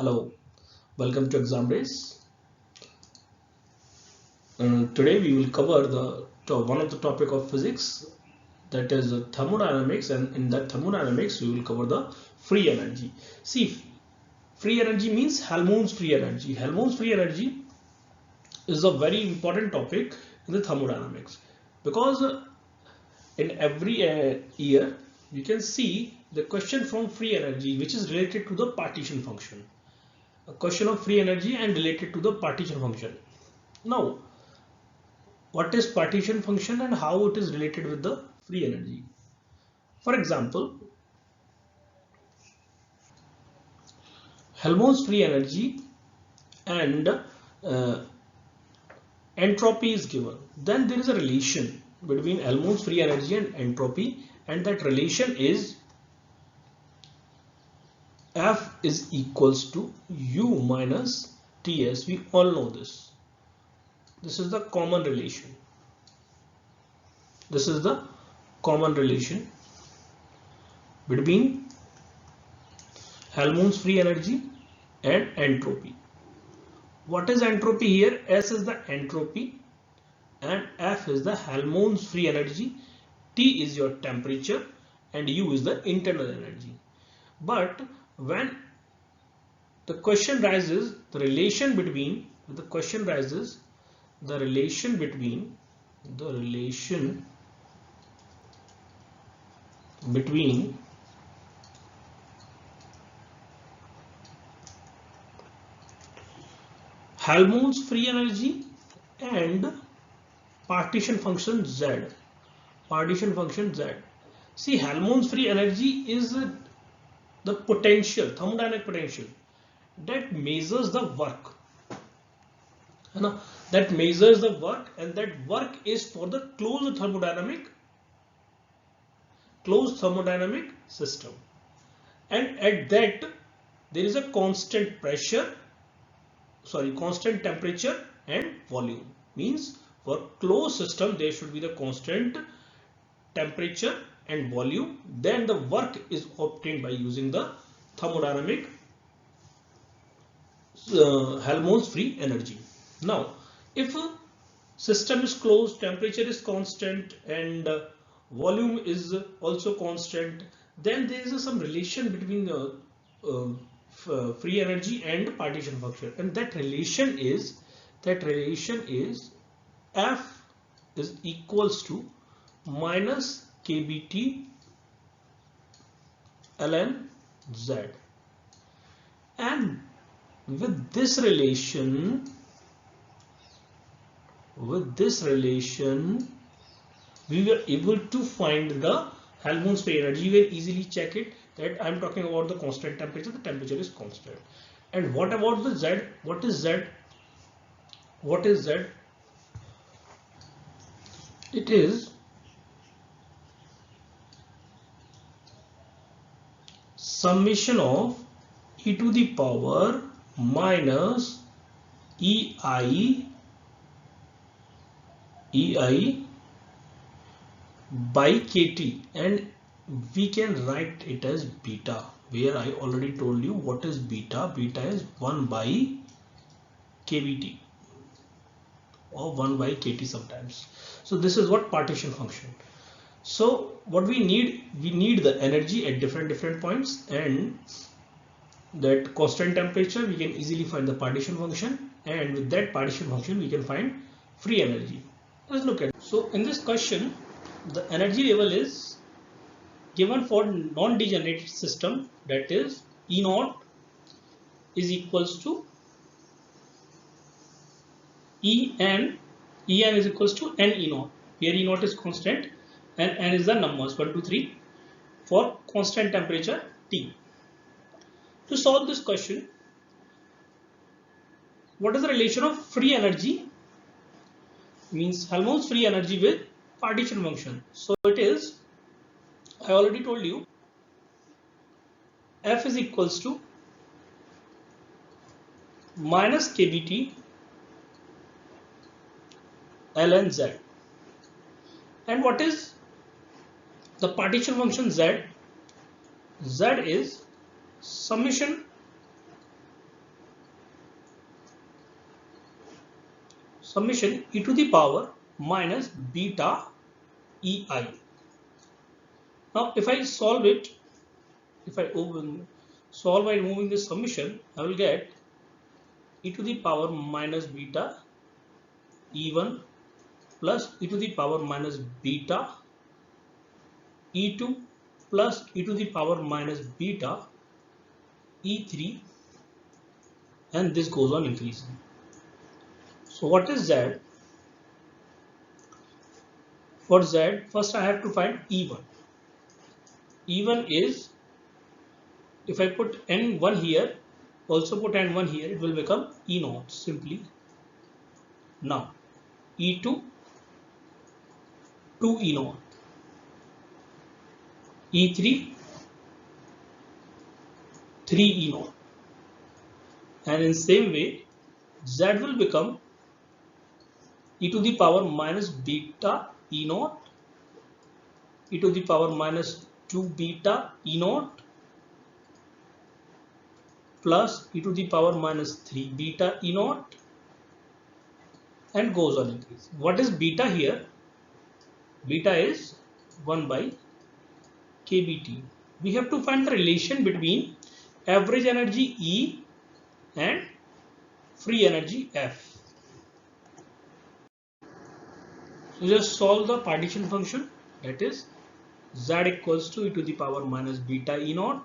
Hello, welcome to examrace. Today we will cover one of the topic of physics, that is thermodynamics, and in that thermodynamics we will cover the free energy. See, free energy means Helmholtz free energy. Helmholtz free energy is a very important topic in the thermodynamics because in every year you can see the question from free energy which is related to the partition function. A question of free energy and related to the partition function. Now, what is partition function and how it is related with the free energy? For example, Helmholtz free energy and entropy is given. Then there is a relation between Helmholtz free energy and entropy, and that relation is F is equals to U minus Ts. We all know this. This is the common relation. This is the common relation between Helmholtz free energy and entropy. What is entropy here? S is the entropy and F is the Helmholtz free energy. T is your temperature and U is the internal energy. But when the question rises, the relation between Helmholtz free energy and partition function Z. See, Helmholtz free energy is the potential, thermodynamic potential that measures the work. That measures the work, and that work is for the closed thermodynamic system. And at that there is a constant temperature and volume. Means for closed system there should be the constant temperature and volume. Then the work is obtained by using the thermodynamic Helmholtz free energy. Now, if a system is closed, temperature is constant and volume is also constant, then there is some relation between the free energy and partition function, and that relation is F is equals to minus kBT ln Z. And with this relation we were able to find the Helmholtz free energy. You can easily check it that I am talking about the constant temperature. The temperature is constant. And what about the Z? What is Z? It is summation of e to the power minus EI by KT, and we can write it as beta, where I already told you what is beta. Beta is 1 by kBT or 1 by KT sometimes. So this is what partition function. So what we need the energy at different points, and that constant temperature we can easily find the partition function, and with that partition function we can find free energy. Let's look at it. So in this question the energy level is given for non-degenerate system, that is E0 is equals to En is equals to n E0, where E0 is constant and n is the numbers 1, 2, 3 for constant temperature T. To solve this question, what is the relation of free energy? Means Helmholtz free energy with partition function. So it is, I already told you, F is equals to minus kBT ln Z. And what is the partition function Z? Z is summation summation e to the power minus beta ei. Now if I solve it, if I solve by removing this summation, I will get e to the power minus beta e1 plus e to the power minus beta e2 plus e to the power minus beta e3, and this goes on increasing. So what is Z? For Z, first I have to find E1. E1 is, if I put N1 here, also put N1 here, it will become E0 simply. Now E2, 2 E0, E3, 3 E0, and in same way Z will become e to the power minus beta E0, e to the power minus 2 beta E0 plus e to the power minus 3 beta E0, and goes on increasing. What is beta here? Beta is 1 by kBT. We have to find the relation between average energy E and free energy F. So just solve the partition function, that is Z equals to e to the power minus beta E0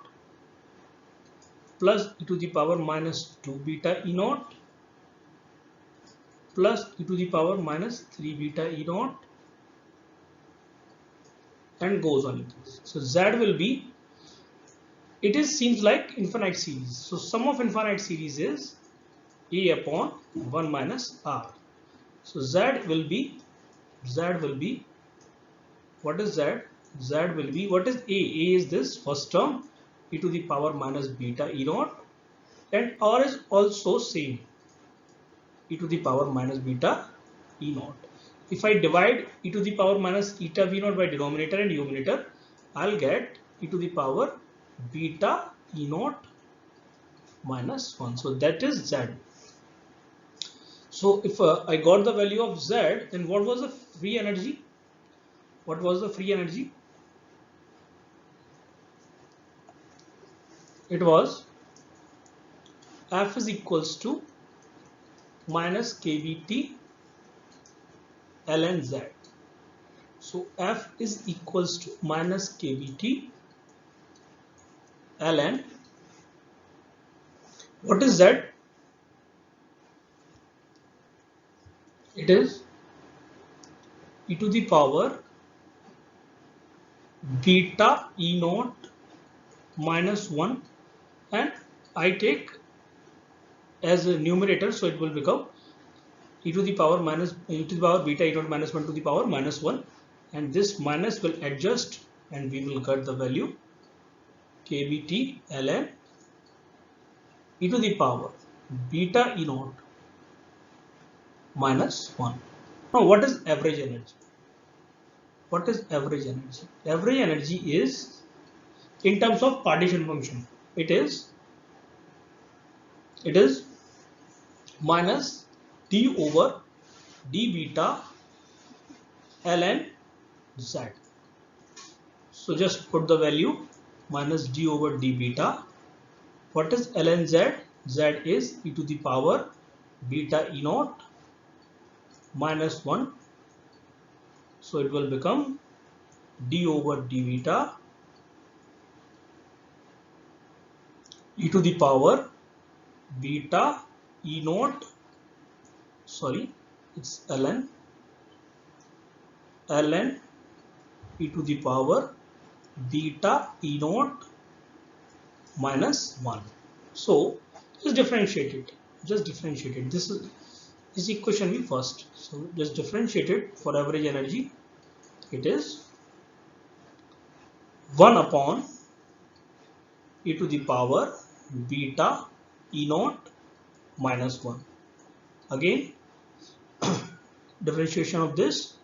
plus e to the power minus 2 beta E0 plus e to the power minus 3 beta E0, and goes on increase. So Z will be, it is seems like infinite series. So sum of infinite series is A upon 1 minus R. So Z will be, what is Z? Z will be, what is A? A is this first term, e to the power minus beta E0, and R is also same, e to the power minus beta E0. If I divide e to the power minus eta V0 by denominator and numerator, I'll get e to the power beta E0 minus 1. So that is Z. So if I got the value of Z, then what was the free energy? What was the free energy? It was F is equals to minus kBT ln Z. So F is equals to minus kBT ln, what is Z? It is e to the power beta E0 minus 1, and I take as a numerator, so it will become e to the power minus e to the power beta E0 minus 1 to the power minus 1, and this minus will adjust and we will get the value kBT ln e to the power beta E0 minus 1. Now what is average energy? What is average energy? Average energy is, in terms of partition function, it is minus d over d beta ln Z. So just put the value minus d over d beta. What is ln Z? Z is e to the power beta E0 minus 1. So it will become d over d beta e to the power beta E0, sorry, it's ln e to the power beta E0 minus 1. So just differentiate it. This equation we first. So just differentiate it. For average energy, it is 1 upon e to the power beta E0 minus 1. Again, differentiation of this,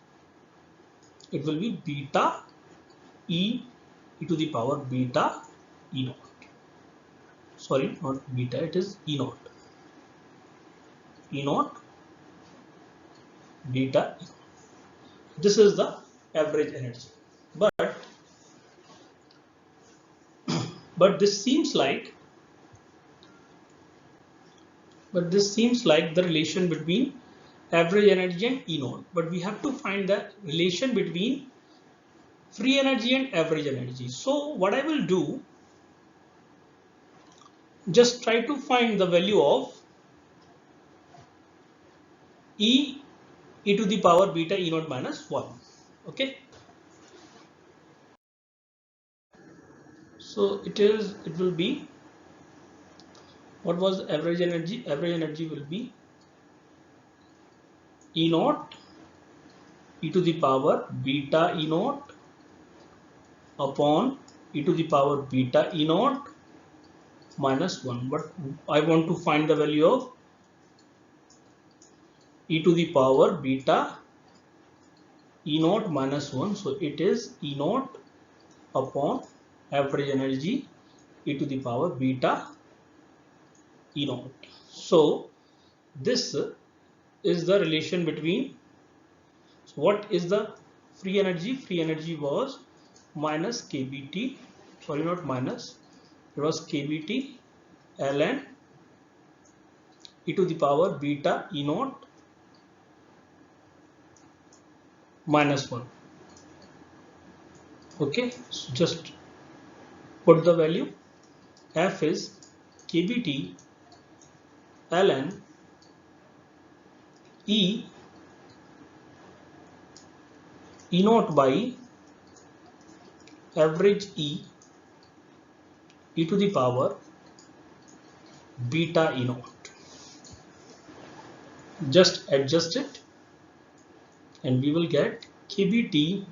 it will be beta e to the power beta E0. Sorry, not beta, it is E0. beta. This is the average energy. But this seems like the relation between average energy and E naught. But we have to find the relation between free energy and average energy. So what I will do, just try to find the value of E to the power beta E naught minus 1. Okay. So it will be, what was average energy? Average energy will be E naught e to the power beta E naught upon e to the power beta E naught minus 1. But I want to find the value of e to the power beta E naught minus 1. So it is E naught upon average energy e to the power beta E naught. So this is the relation between, so what is the free energy? Free energy was minus kBT, sorry, not minus, it was kBT ln e to the power beta E naught minus 1. Okay, so just put the value. F is kBT ln E naught by average E to the power beta E naught. Just adjust it and we will get kBT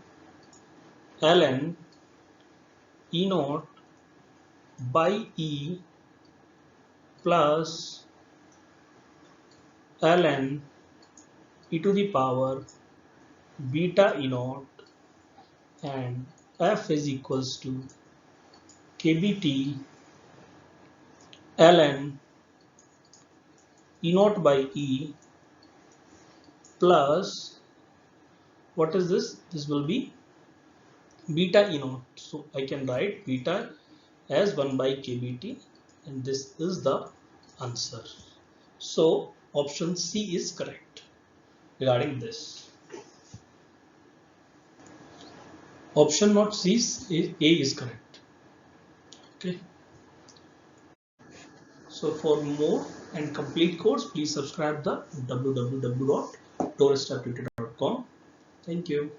ln E naught by E plus ln e to the power beta E naught, and F is equals to kBT ln E naught by E plus, what is this? This will be beta E naught. So I can write beta as 1 by kBT, and this is the answer. So option C is correct regarding this. Option not C is A is correct. Okay. So for more and complete course, please subscribe the www.touristaptitude.com. Thank you.